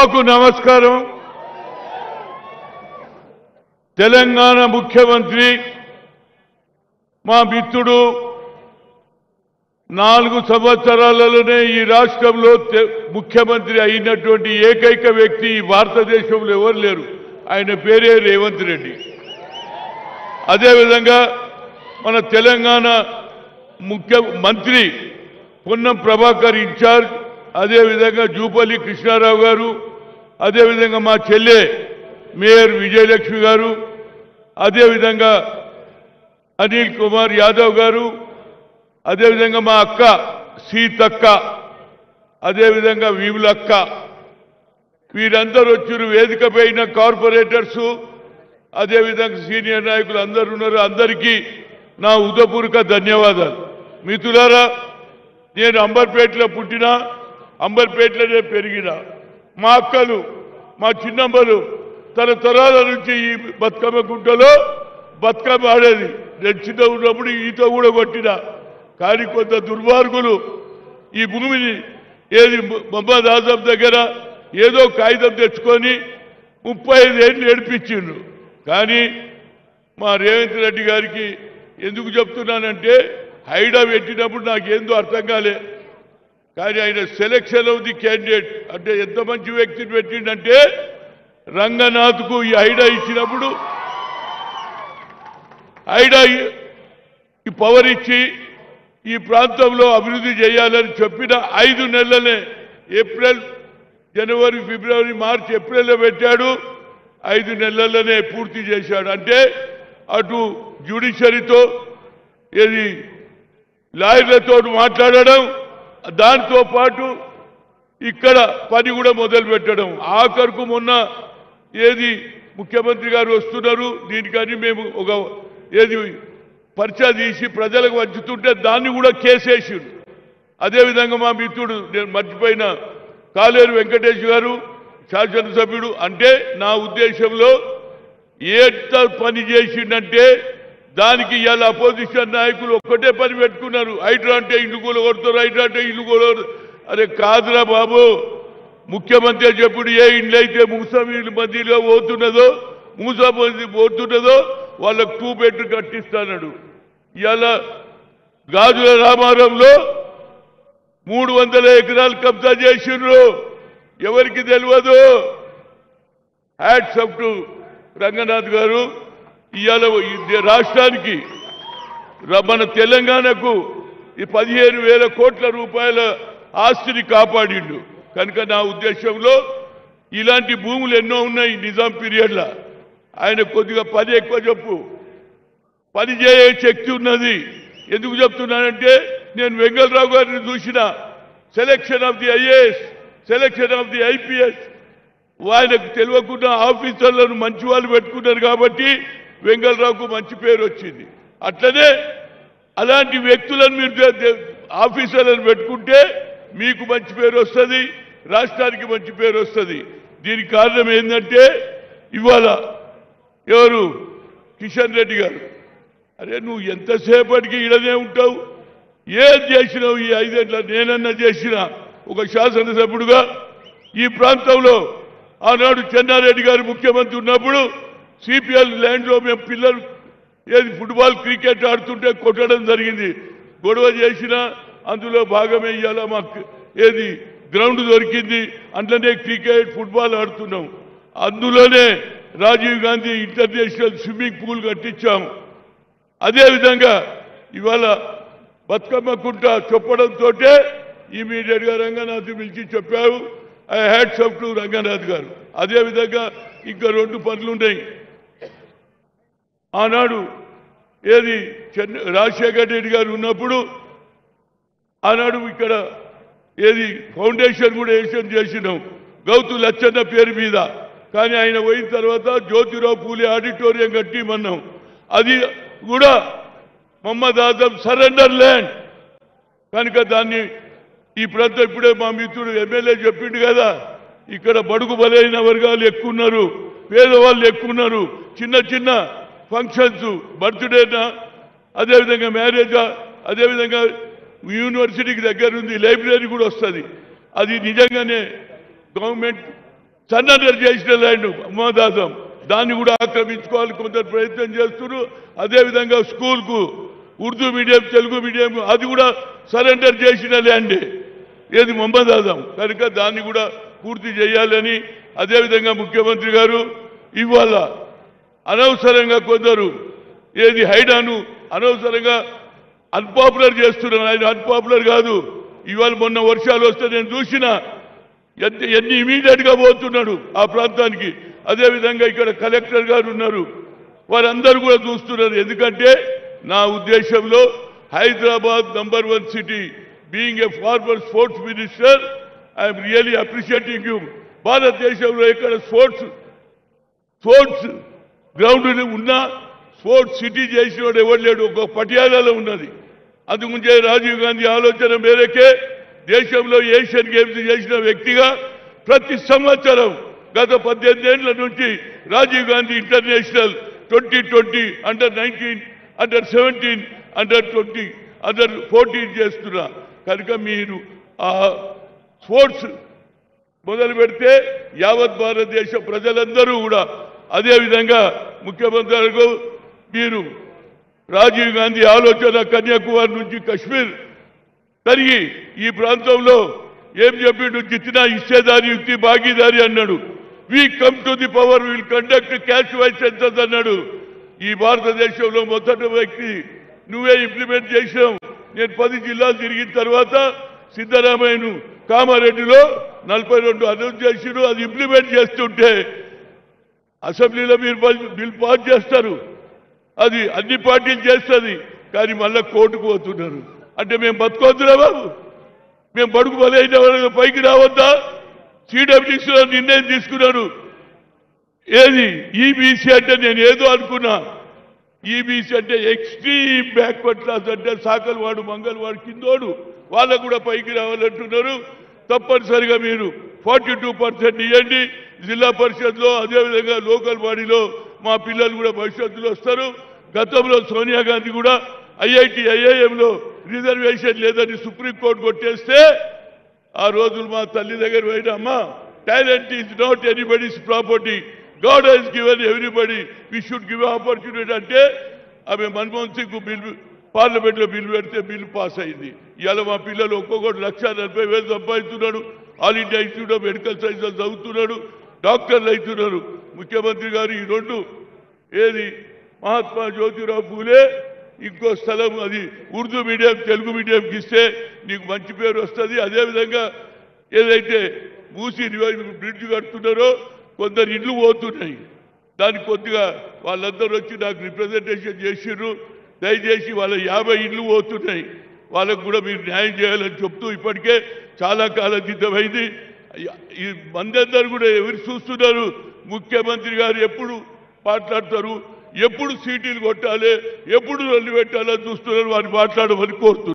సభకు నమస్కారం. తెలంగాణ ముఖ్యమంత్రి మా మిత్రుడు 4 సంవత్సరాలలోనే ఈ రాష్ట్రంలో ముఖ్యమంత్రి అయినటువంటి ఏకైక వ్యక్తి భారతదేశంలో ఎవరు లేరు. ఆయన పేరే రేవంత్ రెడ్డి. అదేవిధంగా మన తెలంగాణ ముఖ్యమంత్రి పొన్నం ప్రభాకర్ ఇన్ఛార్జ్, అదేవిధంగా జూపల్లి కృష్ణారావు గారు, అదేవిధంగా మా చెల్లె మేయర్ విజయలక్ష్మి గారు, అదేవిధంగా అనిల్ కుమార్ యాదవ్ గారు, అదేవిధంగా మా అక్క సీతక్క, అదేవిధంగా వీవులక్క, వీరందరూ వచ్చారు. వేదిక పైన కార్పొరేటర్సు, అదేవిధంగా సీనియర్ నాయకులు అందరూ ఉన్నారు. అందరికీ నా హృదయపూర్వక ధన్యవాదాలు. మిత్రులారా, నేను అంబర్పేటలో పుట్టినా, అంబర్పేటలోనే పెరిగిన. మా అక్కలు, మా చిన్నమ్మలు తరతరాల నుంచి ఈ బతుకమ్మ గుంటలో బతుకమ్మ ఆడేది. నేను చిన్న ఉన్నప్పుడు ఈత కూడా కొట్టిన. కానీ కొంత దుర్మార్గులు ఈ భూమిని మొహమ్మద్ ఆజం దగ్గర ఏదో కాగితం తెచ్చుకొని 35 ఏళ్ళు ఏడిపించిండ్రు. కానీ మా రేవంత్ రెడ్డి గారికి ఎందుకు చెప్తున్నానంటే, హైడా పెట్టినప్పుడు నాకేందో అర్థం కాలే. కానీ ఆయన సెలెక్షన్ ఆఫ్ ది క్యాండిడేట్ అంటే ఎంత మంచి వ్యక్తిని పెట్టిండంటే, రంగనాథ్కు ఈ హైడా ఇచ్చినప్పుడు హైడా ఈ పవర్ ఇచ్చి ఈ ప్రాంతంలో అభివృద్ధి చేయాలని చెప్పిన 5 నెలలనే ఏప్రిల్, జనవరి, ఫిబ్రవరి, మార్చి, ఏప్రిల్లో పెట్టాడు. 5 నెలలనే పూర్తి చేశాడు. అంటే అటు జ్యుడిషియరీతో ఏది లాయర్లతో మాట్లాడడం, దాంతో పాటు ఇక్కడ పని కూడా మొదలు పెట్టడం. ఆఖరుకు మొన్న ఏది ముఖ్యమంత్రి గారు వస్తున్నారు, దీనికని మేము ఒక ఏది పరిచయ తీసి ప్రజలకు వంచుతుంటే దాన్ని కూడా కేసేసిండు. అదేవిధంగా మా మిత్రుడు, నేను మర్చిపోయిన కాలేరు వెంకటేష్ గారు శాసనసభ్యుడు. అంటే నా ఉద్దేశంలో ఎంత పని చేసిండంటే దానికి ఇవాళ అపోజిషన్ నాయకులు ఒక్కటే పని పెట్టుకున్నారు. హైడ్రా అంటే ఇల్లు కూడా కొడతారు, హైడ్రా అంటే ఇల్లు కూడా. అరే కాదురా బాబు, ముఖ్యమంత్రి చెప్పుడు ఏ ఇండ్లు అయితే మూసమీలు మందిలో పోతున్నదో వాళ్ళకు 2 బెడ్రూమ్ కట్టిస్తాడు. ఇవాళ గాజుల రామారంలో 300 ఎకరాలు కబ్జా చేసిండ్రు. ఎవరికి తెలియదు. హ్యాట్స్ ఆఫ్ టు రంగనాథ్ గారు. ఇవాళ రాష్ట్రానికి, మన తెలంగాణకు ఈ 15,000 కోట్ల రూపాయల ఆస్తిని కాపాడిండు. కనుక నా ఉద్దేశంలో ఇలాంటి భూములు ఎన్నో ఉన్నాయి నిజాం పీరియడ్లో. ఆయన కొద్దిగా పని ఎక్కువ చెప్పు, పని చేసే శక్తి ఉన్నది. ఎందుకు చెప్తున్నానంటే, నేను వెంగళరావు గారిని చూసిన selection of the IAS, selection of the IPS, ఆయనకు తెలియకుండా ఆఫీసర్లను మంచి వాళ్ళు పెట్టుకున్నారు కాబట్టి వెంగళరావుకు మంచి పేరు వచ్చింది. అట్లనే అలాంటి వ్యక్తులను మీరు ఆఫీసర్లను పెట్టుకుంటే మీకు మంచి పేరు వస్తుంది, రాష్ట్రానికి మంచి పేరు వస్తుంది. దీనికి కారణం ఏంటంటే, ఇవాళ ఎవరు కిషన్ రెడ్డి గారు, అరే నువ్వు ఎంతసేపటికి ఇడనే ఉంటావు, ఏం చేసినావు ఈ 5 ఏళ్ళ? నేనన్నా చేసిన ఒక శాసనసభ్యుడుగా ఈ ప్రాంతంలో ఆనాడు చెన్నారెడ్డి గారు ముఖ్యమంత్రి ఉన్నప్పుడు సిపిఎల్ ల్యాండ్లో మేము పిల్లలు ఏది ఫుట్బాల్, క్రికెట్ ఆడుతుంటే కొట్టడం జరిగింది. గొడవ చేసినా అందులో భాగమే. ఇవాళ మాకు ఏది గ్రౌండ్ దొరికింది, అందులోనే క్రికెట్, ఫుట్బాల్ ఆడుతున్నాం. అందులోనే Rajiv Gandhi international swimming pool కట్టించాము. అదేవిధంగా ఇవాళ బతుకమ్మ కుంట చెప్పడంతో ఇమీడియట్గా రంగనాథ్ పిలిచి చెప్పావు. I hats off to Ranganath garu. అదేవిధంగా ఇంకా 2 పనులు ఉన్నాయి. ఆనాడు ఏది రాజశేఖర్ రెడ్డి గారు ఉన్నప్పుడు ఆనాడు ఇక్కడ ఏది ఫౌండేషన్ కూడా చేసినాం గౌతు లచ్చన్న పేరు మీద. కానీ ఆయన పోయిన తర్వాత జ్యోతిరావు పూలే ఆడిటోరియం కట్టిమన్నాం. అది కూడా మొహమ్మద్ ఆజం సరెండర్ ల్యాండ్. కనుక దాన్ని ఈ ప్రాంతం ఇప్పుడే మా మిత్రుడు ఎమ్మెల్యే చెప్పిండు కదా, ఇక్కడ బడుగు బలైన వర్గాలు ఎక్కువ ఉన్నారు, పేదవాళ్ళు ఎక్కువ ఉన్నారు. చిన్న చిన్న ఫంక్షన్స్, బర్త్డేనా, అదేవిధంగా మ్యారేజా, అదేవిధంగా యూనివర్సిటీకి దగ్గర ఉంది, లైబ్రరీ కూడా వస్తుంది. అది నిజంగానే గవర్నమెంట్ సరెండర్ చేసిన ల్యాండ్ మహదాసం దాన్ని కూడా ఆక్రమించుకోవాలి కొందరు ప్రయత్నం చేస్తున్నారు. అదేవిధంగా స్కూల్కు ఉర్దూ మీడియం తెలుగు మీడియం అది కూడా సరెండర్ చేసిన ల్యాండే ఏది మొహమ్మద్ ఆజం కనుక దాన్ని కూడా పూర్తి చేయాలని అదేవిధంగా ముఖ్యమంత్రి గారు ఇవాళ అనవసరంగా కొందరు ఏది హైడాను అనవసరంగా అన్పాపులర్ చేస్తున్నారు. ఆయన అన్పాపులర్ కాదు. ఇవాళ మొన్న వర్షాలు వస్తే నేను చూసిన ఎన్ని ఇమీడియట్ గా పోతున్నాడు ఆ ప్రాంతానికి. అదేవిధంగా ఇక్కడ కలెక్టర్ గారు ఉన్నారు, వారందరూ కూడా చూస్తున్నారు. ఎందుకంటే నా ఉద్దేశంలో Hyderabad number 1 city being a former sports minister I'm really appreciating you. భారతదేశంలో ఇక్కడ స్పోర్ట్స్ గ్రౌండ్ ఉన్నా స్పోర్ట్స్ సిటీ చేసిన వాడు ఎవరు లేడు. ఒక పటియాలలో ఉన్నది. అందుముందే రాజీవ్ గాంధీ ఆలోచన మేరకే దేశంలో ఏషియన్ గేమ్స్ చేసిన వ్యక్తిగా ప్రతి సంవత్సరం గత 18 ఏళ్ల నుంచి రాజీవ్ గాంధీ ఇంటర్నేషనల్ 2020 అండర్-19 అండర్-17 అండర్-20 అండర్-14 చేస్తున్నా. కనుక మీరు ఆ స్పోర్ట్స్ మొదలు పెడితే యావత్ భారతదేశ ప్రజలందరూ కూడా అదేవిధంగా ముఖ్యమంత్రులకు మీరు రాజీవ్ గాంధీ ఆలోచన కన్యాకుమారి నుంచి కశ్మీర్ తరిగి ఈ ప్రాంతంలో ఏం చెప్పిండు, జిత్నా హిస్సేదారి యుక్తి భాగీదారి అన్నాడు. We come to the power will conduct cash wise census అన్నాడు. ఈ భారతదేశంలో మొదటి వ్యక్తి నువ్వే ఇంప్లిమెంట్ చేసావు. నేను 10 జిల్లాలు తిరిగిన తర్వాత సిద్ధరామయ్యను కామారెడ్డిలో 42 అనౌన్స్ చేసిరు. అది ఇంప్లిమెంట్ చేస్తుంటే అసెంబ్లీలో మీరు బిల్ పాస్ చేస్తారు, అది అన్ని పార్టీలు చేస్తుంది, కానీ మళ్ళా కోర్టుకు పోతున్నారు. అంటే మేము బతుకొద్దురా బాబు, మేము బడుగు బలైన వాళ్ళకి పైకి రావద్దా? సిడబ్ల్యూసీలో నిర్ణయం తీసుకున్నారు. ఏది ఈబీసీ అంటే నేను ఏదో అనుకున్నా. ఈబీసీ అంటే ఎక్స్ట్రీమ్ బ్యాక్వర్డ్ క్లాస్, అంటే సాకల్వాడు మంగళవాడు కిందోడు వాళ్ళకు కూడా పైకి రావాలంటున్నారు. తప్పనిసరిగా మీరు 42% ఇవ్వండి జిల్లా పరిషత్లో. అదేవిధంగా లోకల్ బాడీలో మా పిల్లలు కూడా భవిష్యత్తులో వస్తారు. గతంలో సోనియా గాంధీ కూడా ఐఐటి ఐఐఎంలో రిజర్వేషన్ లేదని సుప్రీంకోర్టు కొట్టేస్తే ఆ రోజులు మా తల్లి దగ్గర పోయిన అమ్మా, talent is not anybody's property, God has given everybody, we should give opportunity అంటే ఆమె మన్మోహన్ సింగ్ బిల్లు పార్లమెంట్లో బిల్లు పెడితే బిల్లు పాస్ అయింది. ఇవాళ మా పిల్లలు ఒక్కొక్కటి 1,40,000 సంపాదిస్తున్నాడు. All India Institute of Medical Sciences చదువుతున్నాడు, డాక్టర్లు అవుతున్నారు. ముఖ్యమంత్రి గారు ఈ రెండు ఏది మహాత్మా జ్యోతిరావు పూలే ఇంకో స్థలం అది ఉర్దూ మీడియం తెలుగు మీడియంకి ఇస్తే నీకు మంచి పేరు వస్తుంది. అదేవిధంగా ఏదైతే మూసి బ్రిడ్జ్ కడుతున్నారో కొందరు ఇళ్ళు పోతున్నాయి, దానికి కొద్దిగా వాళ్ళందరూ వచ్చి నాకు రిప్రజెంటేషన్ చేసిర్రు. దయచేసి వాళ్ళ 50 ఇళ్ళు పోతున్నాయి, వాళ్ళకు కూడా మీరు న్యాయం చేయాలని చెప్తూ ఇప్పటికే చాలా కాలం సిద్ధమైంది. ఈ మందందరూ కూడా ఎవరు చూస్తున్నారు, ముఖ్యమంత్రి గారు ఎప్పుడు మాట్లాడతారు, ఎప్పుడు సీటీలు కొట్టాలి, ఎప్పుడు రొల్లు పెట్టాలని చూస్తున్నారు. వారిని మాట్లాడమని కోరుతున్నారు.